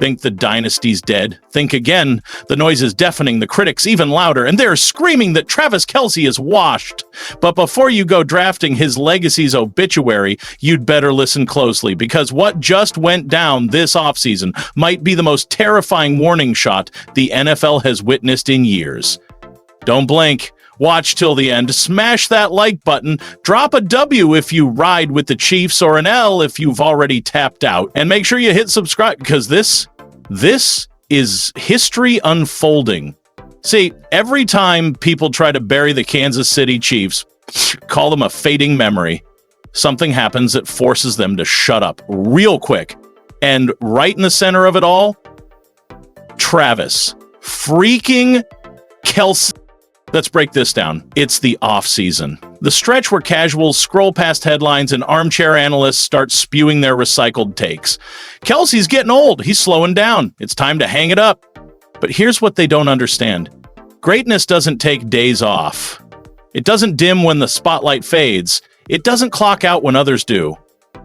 Think the dynasty's dead. Think again. The noise is deafening, the critics even louder, and they're screaming that Travis Kelce is washed. But before you go drafting his legacy's obituary, you'd better listen closely, because what just went down this offseason might be the most terrifying warning shot the NFL has witnessed in years. Don't blink. Watch till the end, smash that like button, drop a W if you ride with the Chiefs or an L if you've already tapped out, and make sure you hit subscribe, because this is history unfolding. See, every time people try to bury the Kansas City Chiefs, call them a fading memory, something happens that forces them to shut up real quick. And right in the center of it all, Travis freaking Kelce. Let's break this down. It's the offseason. The stretch where casuals scroll past headlines and armchair analysts start spewing their recycled takes. Kelce's getting old. He's slowing down. It's time to hang it up. But here's what they don't understand. Greatness doesn't take days off. It doesn't dim when the spotlight fades. It doesn't clock out when others do.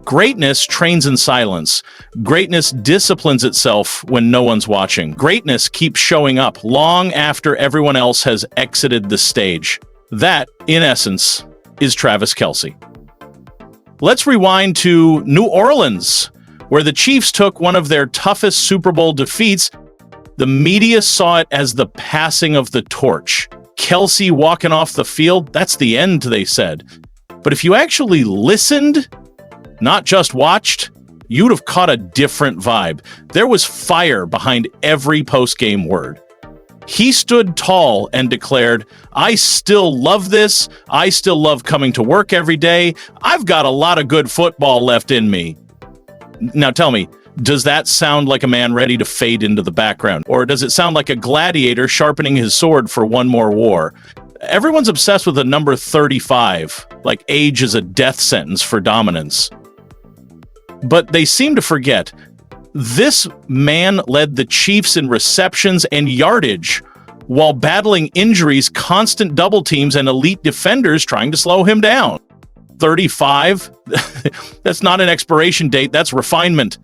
Greatness trains in silence. Greatness disciplines itself when no one's watching. Greatness keeps showing up long after everyone else has exited the stage. That, in essence, is Travis Kelce. Let's rewind to New Orleans, where the Chiefs took one of their toughest Super Bowl defeats. The media saw it as the passing of the torch. Kelce walking off the field, that's the end, they said. But if you actually listened, not just watched, you'd have caught a different vibe. There was fire behind every post-game word. He stood tall and declared, "I still love this. I still love coming to work every day. I've got a lot of good football left in me." Now tell me, does that sound like a man ready to fade into the background? Or does it sound like a gladiator sharpening his sword for one more war? Everyone's obsessed with the number 35, like age is a death sentence for dominance. But they seem to forget, this man led the Chiefs in receptions and yardage while battling injuries, constant double teams, and elite defenders trying to slow him down. 35? That's not an expiration date, that's refinement.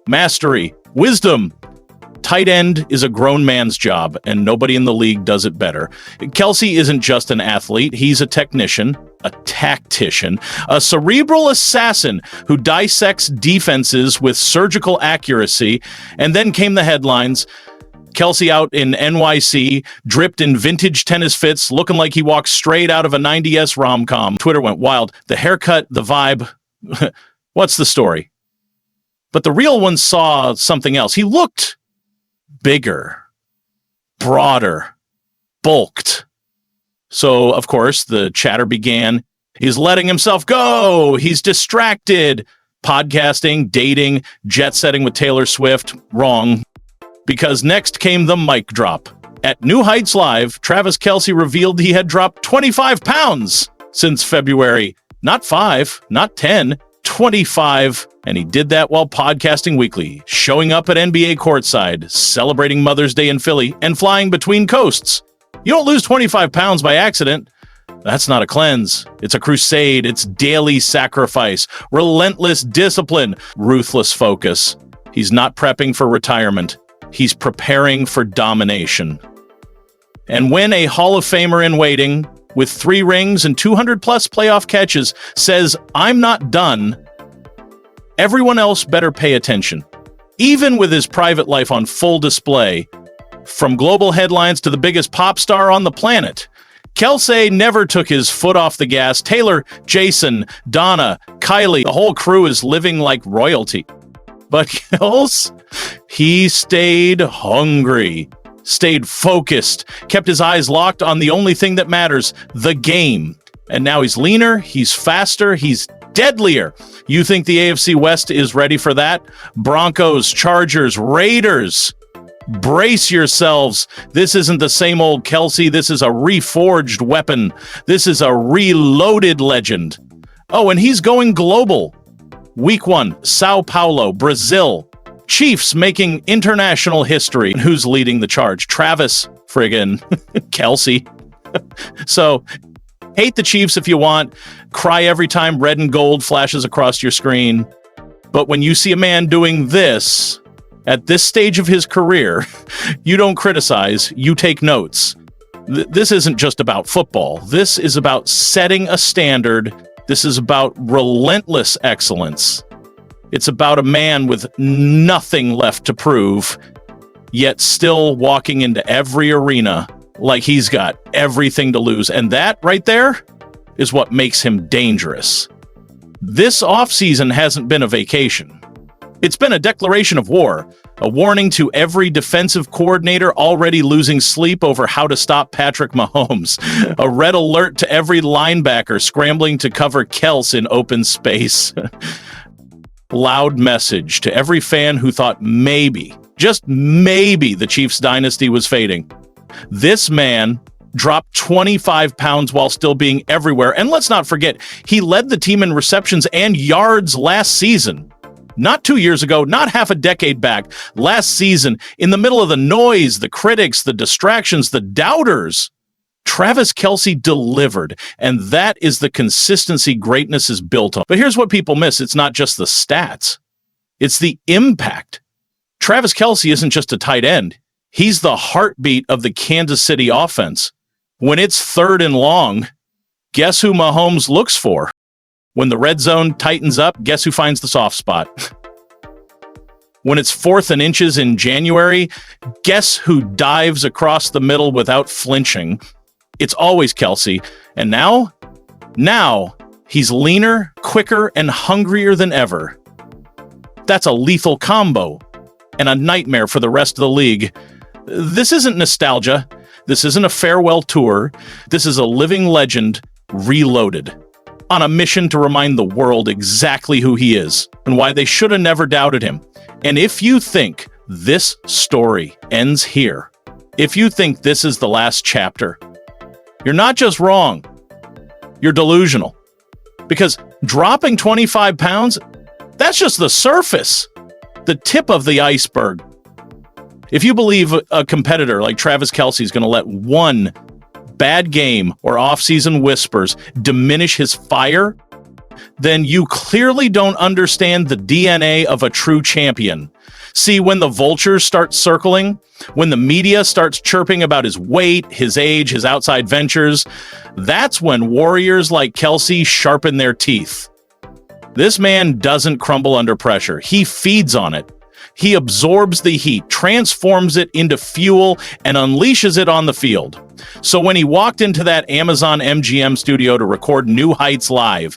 Mastery, wisdom. Tight end is a grown man's job, and nobody in the league does it better. Kelce isn't just an athlete, he's a technician, a tactician, a cerebral assassin who dissects defenses with surgical accuracy. And then came the headlines. Kelce out in NYC, dripped in vintage tennis fits, looking like he walked straight out of a 90s rom-com. Twitter went wild. The haircut, the vibe. What's the story? But the real one saw something else. He looked bigger, broader, bulked. So, of course, the chatter began. He's letting himself go. He's distracted. Podcasting, dating, jet setting with Taylor Swift. Wrong. Because next came the mic drop. At New Heights Live, Travis Kelce revealed he had dropped 25 pounds since February. Not 5, not 10, 25. And he did that while podcasting weekly, showing up at NBA courtside, celebrating Mother's Day in Philly, and flying between coasts. You don't lose 25 pounds by accident. That's not a cleanse. It's a crusade. It's daily sacrifice, relentless discipline, ruthless focus. He's not prepping for retirement. He's preparing for domination. And when a Hall of Famer in waiting, with 3 rings and 200-plus playoff catches, says, "I'm not done," everyone else better pay attention. Even with his private life on full display, from global headlines to the biggest pop star on the planet, Kelce never took his foot off the gas. Taylor, Jason, Donna, Kylie, the whole crew is living like royalty. But Kelce, he stayed hungry, stayed focused, kept his eyes locked on the only thing that matters, the game. And now he's leaner, he's faster, he's deadlier. You think the AFC West is ready for that? Broncos, Chargers, Raiders. Brace yourselves. This isn't the same old Kelce. This is a reforged weapon. This is a reloaded legend. Oh, and he's going global. Week 1, Sao Paulo, Brazil. Chiefs making international history. And who's leading the charge? Travis friggin' Kelce. So, hate the Chiefs if you want. Cry every time red and gold flashes across your screen. But when you see a man doing this, At this stage of his career, you don't criticize, you take notes. This isn't just about football. This is about setting a standard. This is about relentless excellence. It's about a man with nothing left to prove, yet still walking into every arena like he's got everything to lose. And that right there is what makes him dangerous. This offseason hasn't been a vacation. It's been a declaration of war, a warning to every defensive coordinator already losing sleep over how to stop Patrick Mahomes, a red alert to every linebacker scrambling to cover Kelce in open space. Loud message to every fan who thought maybe, just maybe, the Chiefs' dynasty was fading. This man dropped 25 pounds while still being everywhere. And let's not forget, he led the team in receptions and yards last season. Not 2 years ago, not half a decade back, last season, in the middle of the noise, the critics, the distractions, the doubters, Travis Kelce delivered, and that is the consistency greatness is built on. But here's what people miss. It's not just the stats. It's the impact. Travis Kelce isn't just a tight end. He's the heartbeat of the Kansas City offense. When it's 3rd and long, guess who Mahomes looks for? When the red zone tightens up, guess who finds the soft spot? When it's 4th and inches in January, guess who dives across the middle without flinching? It's always Kelce. And now he's leaner, quicker, and hungrier than ever. That's a lethal combo and a nightmare for the rest of the league. This isn't nostalgia. This isn't a farewell tour. This is a living legend reloaded, on a mission to remind the world exactly who he is and why they should have never doubted him. And if you think this story ends here, if you think this is the last chapter, you're not just wrong, you're delusional. Because dropping 25 pounds, that's just the surface, the tip of the iceberg. If you believe a competitor like Travis Kelce is going to let one bad game or offseason whispers diminish his fire, then you clearly don't understand the DNA of a true champion. See, when the vultures start circling, when the media starts chirping about his weight, his age, his outside ventures, that's when warriors like Kelce sharpen their teeth. This man doesn't crumble under pressure. He feeds on it. He absorbs the heat, transforms it into fuel, and unleashes it on the field. So when he walked into that Amazon MGM studio to record New Heights Live,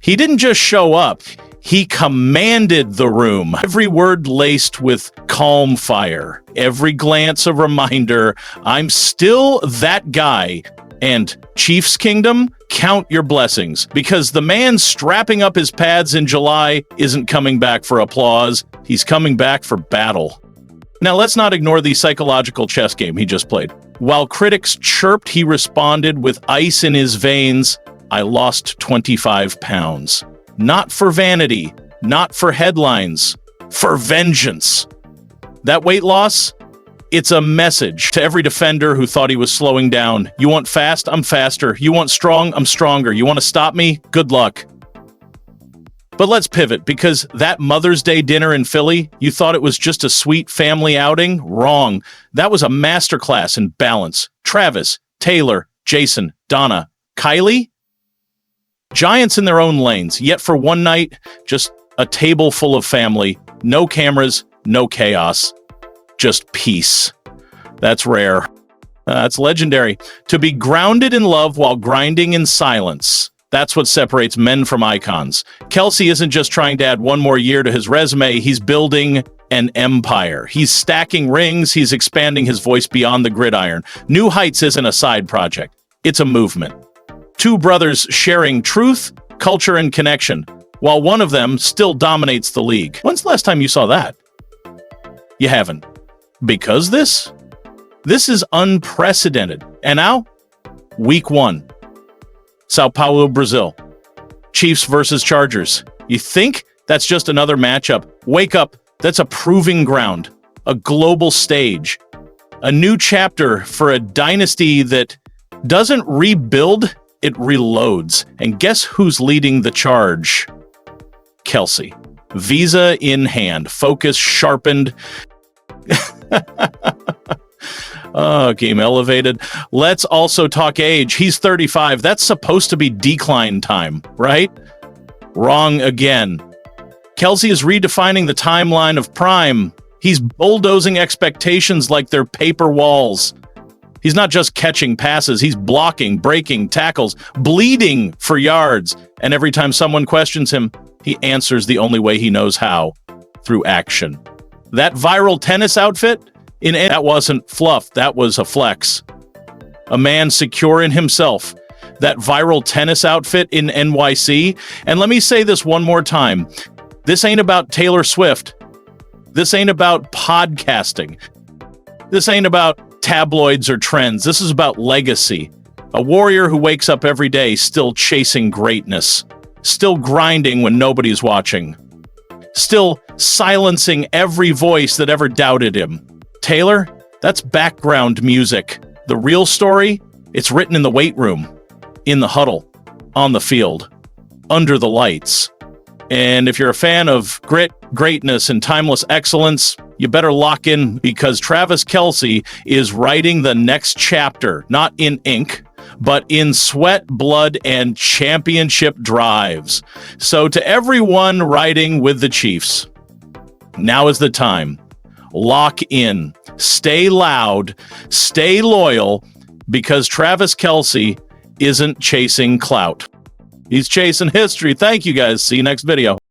he didn't just show up, he commanded the room. Every word laced with calm fire, every glance a reminder, I'm still that guy. And Chiefs Kingdom, count your blessings, because the man strapping up his pads in July isn't coming back for applause. He's coming back for battle. Now, let's not ignore the psychological chess game he just played. While critics chirped, he responded with ice in his veins, I lost 25 pounds. Not for vanity, not for headlines, for vengeance. That weight loss, it's a message to every defender who thought he was slowing down. You want fast? I'm faster. You want strong? I'm stronger. You want to stop me? Good luck. But let's pivot, because that Mother's Day dinner in Philly, you thought it was just a sweet family outing? Wrong. That was a masterclass in balance. Travis, Taylor, Jason, Donna, Kylie? Giants in their own lanes, yet for one night, just a table full of family. No cameras, no chaos. Just peace. That's rare. That's legendary. To be grounded in love while grinding in silence. That's what separates men from icons. Kelce isn't just trying to add one more year to his resume. He's building an empire. He's stacking rings. He's expanding his voice beyond the gridiron. New Heights isn't a side project. It's a movement. Two brothers sharing truth, culture, and connection, while one of them still dominates the league. When's the last time you saw that? You haven't. Because this is unprecedented. And now, week 1. São Paulo, Brazil. Chiefs versus Chargers. You think that's just another matchup? Wake up. That's a proving ground. A global stage. A new chapter for a dynasty that doesn't rebuild, it reloads. And guess who's leading the charge? Kelce. Visa in hand, focus sharpened. Game elevated. Let's also talk age. He's 35. That's supposed to be decline time, right? Wrong again. Kelce is redefining the timeline of prime. He's bulldozing expectations like they're paper walls. He's not just catching passes, he's blocking, breaking, tackles, bleeding for yards. And every time someone questions him, he answers the only way he knows how, through action. That viral tennis outfit, that wasn't fluff, that was a flex. A man secure in himself. That viral tennis outfit in NYC. And let me say this one more time. This ain't about Taylor Swift. This ain't about podcasting. This ain't about tabloids or trends. This is about legacy. A warrior who wakes up every day still chasing greatness. Still grinding when nobody's watching. Still silencing every voice that ever doubted him. Taylor, that's background music. The real story, it's written in the weight room, in the huddle, on the field, under the lights. And if you're a fan of grit, greatness, and timeless excellence, you better lock in, because Travis Kelce is writing the next chapter, not in ink, but in sweat, blood, and championship drives. So to everyone riding with the Chiefs, now is the time. Lock in. Stay loud. Stay loyal, because Travis Kelce isn't chasing clout. He's chasing history. Thank you, guys. See you next video.